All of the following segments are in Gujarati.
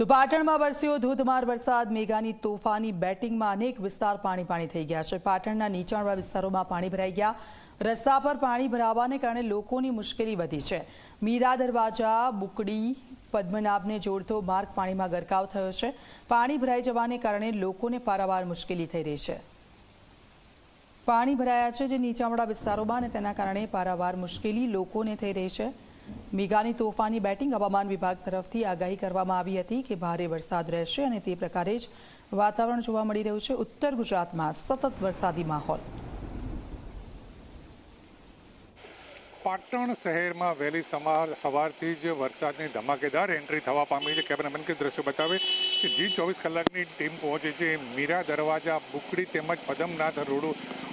તો પાટણમાં વરસ્યો ધોધમાર વરસાદ। મેઘાની તોફાની બેટિંગમાં અનેક વિસ્તાર પાણી થઈ ગયા છે। પાટણના નીચાણવાળા વિસ્તારોમાં પાણી ભરાઈ ગયા। રસ્તા પર પાણી ભરાવાને કારણે લોકોની મુશ્કેલી વધી છે। મીરા દરવાજા બુકડી પદ્મનાભને જોડતો માર્ગ પાણીમાં ગરકાવ થયો છે। પાણી ભરાઈ જવાને કારણે લોકોને પારાવાર મુશ્કેલી થઈ રહી છે। પાણી ભરાયા છે જે નીચાણવાળા વિસ્તારોમાં અને તેના કારણે પારાવાર મુશ્કેલી લોકોને થઈ રહી છે। મેઘાની તોફાની બેટિંગ હવામાન વિભાગ તરફથી આગાહી કરવામાં આવી હતી કે ભારે વરસાદ રહેશે અને તે પ્રકારે જ વાતાવરણ જોવા મળી રહ્યું છે। ઉત્તર ગુજરાતમાં સતત વરસાદી માહોલ। પાટણ શહેરમાં વહેલી સવારથી જ વરસાદની ધમાકેદાર એન્ટ્રી થવા પામી છે। કેમેરામેન કે દ્રશ્ય બતાવે કે G24 કલાકની ટીમ પહોંચી છે મીરા દરવાજા બુકડી તેમજ પદમનાથ રોડ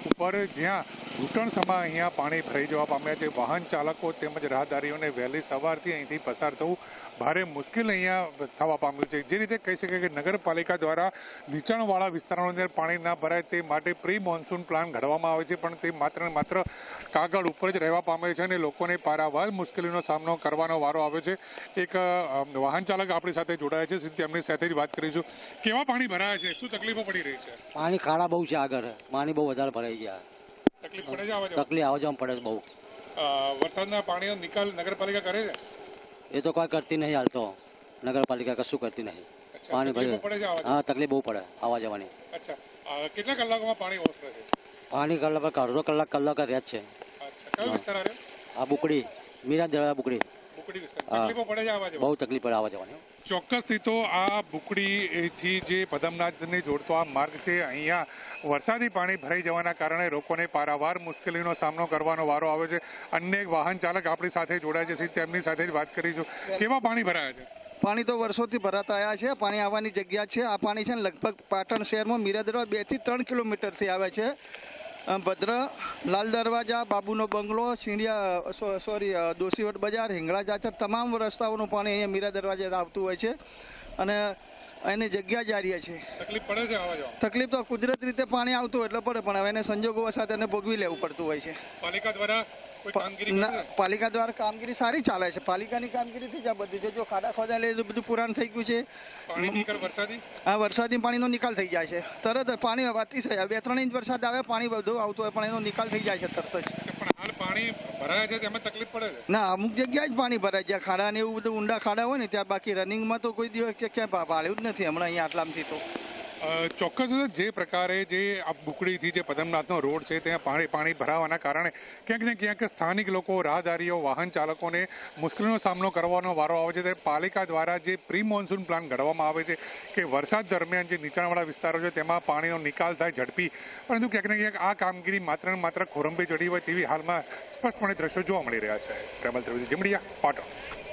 ઉપર, જ્યાં ઘૂંટણસમાં અહીંયા પાણી ભરાઈ જવા પામ્યા છે। વાહન ચાલકો તેમજ રાહદારીઓને વહેલી સવારથી અહીંથી પસાર થવું ભારે મુશ્કેલ અહીંયા થવા પામ્યું છે। જે રીતે કહી શકાય કે નગરપાલિકા દ્વારા નીચાણવાળા વિસ્તારોની અંદર પાણી ના ભરાય તે માટે પ્રી મોન્સૂન પ્લાન ઘડવામાં આવે છે, પણ તે માત્ર ને માત્ર કાગળ ઉપર જ રહેવા પામે છે અને લોકોને પારાવાર મુશ્કેલીનો સામનો કરવાનો વારો આવે છે। એક વાહન ચાલક આપણી સાથે જોડાયા છે, સીધી એમની સાથે જ વાત કરીશું। કેવા પાણી ભરાયા છે, શું તકલીફો પડી રહી છે? પાણી ખાડા બહુ છે, આગળ પાણી બહુ વધારે ભરાઈ ગયા। તકલીફ પડે છે? તકલીફ આવવા જવામાં પડે છે બહુ। વરસાદના પાણીનો નિકાલ નગરપાલિકા કરે છે? એ તો કોઈ કરતી નહીં, હાલ તો નગરપાલિકા કશું કરતી નહીં। પાણી ભરે, હા તકલીફ બહુ પડે આવવા જવાની। અચ્છા, કેટલા કલાકોમાં પાણી ઓસરે છે? પાણી અડધો કલાક રહે જ છે। કયો વિસ્તાર આવે? આ બુકડી, મીરા દરવાજા બુકડી। તકલીફો પડે છે આવવા જવાની? બહુ તકલીફ પડે આવવા જવાની। ચોક્કસથી તો આ બુકડીથી જે પદમનાથને જોડતો આ માર્ગ છે, અહીંયા વરસાદી પાણી ભરાઈ જવાના કારણે લોકોને પારાવાર મુશ્કેલીનો સામનો કરવાનો વારો આવે છે। અન્ય એક વાહન ચાલક આપણી સાથે જોડાય છે, તેમની સાથે જ વાત કરીશું। કેવા પાણી ભરાયા છે? પાણી તો વર્ષોથી ભરાતા આવ્યા છે, પાણી આવવાની જગ્યા છે। આ પાણી છે ને લગભગ પાટણ શહેરમાં મીરા દરવાજા 2 થી 3 કિલોમીટરથી આવે છે। ભદ્ર, લાલ દરવાજા, બાબુનો બંગલો, સિંડિયા દોશીવટ બજાર, હિંગળા જાચર તમામ રસ્તાઓનું પાણી અહીંયા મીરા દરવાજે આવતું હોય છે અને એની જગ્યા જારીએ છે। તકલીફ પડે છે આવવા જવા? તકલીફ તો કુદરતી રીતે પાણી આવતું એટલે પડે, પણ હવે એને સંજોગો વસાત એને ભોગવી લેવું પડતું હોય છે। પાલિકા દ્વારા પાલિકા દ્વારા કામગીરી સારી ચાલે છે। પાલિકાની કામગીરીથી જ આ બધું છે। જો ખાડા ખોદાય એટલે બધું પુરાણ થઈ ગયું છે। આ વરસાદી પાણીનો નિકાલ થઈ જાય છે તરત। પાણી અતિશય 2-3 ઇંચ વરસાદ આવે પાણી બધું આવતું હોય, પણ એનો નિકાલ થઈ જાય છે તરત જ। પણ હાલ પાણી ભરાયા છે તેમાં તકલીફ પડે છે? ના, અમુક જગ્યાએ જ પાણી ભરાય, જ્યાં ખાડા ને એવું બધું ઊંડા ખાડા હોય ને ત્યાં। બાકી રનિંગમાં તો કોઈ દિવસ ક્યાંય ભાળ્યું જ નથી હમણાં અહીંયા આટલામથી તો। ચોક્કસ જે પ્રકારે જે આ બુકડીથી જે પદમનાથનો રોડ છે ત્યાં પાણી ભરાવાના કારણે ક્યાંક ને ક્યાંક સ્થાનિક લોકો, રાહદારીઓ, વાહન ચાલકોને મુશ્કેલીનો સામનો કરવાનો વારો આવે છે। ત્યારે પાલિકા દ્વારા જે પ્રી મોન્સૂન પ્લાન ઘડવામાં આવે છે કે વરસાદ દરમિયાન જે નીચાણવાળા વિસ્તારો છે તેમાં પાણીનો નિકાલ થાય ઝડપી, પરંતુ ક્યાંક ને ક્યાંક આ કામગીરી માત્ર ને માત્ર ખોરંભે ચડી હોય તેવી હાલમાં સ્પષ્ટપણે દ્રશ્યો જોવા મળી રહ્યા છે। પ્રેમલ ત્રિવેદી, લીંબડિયા, પાટણ।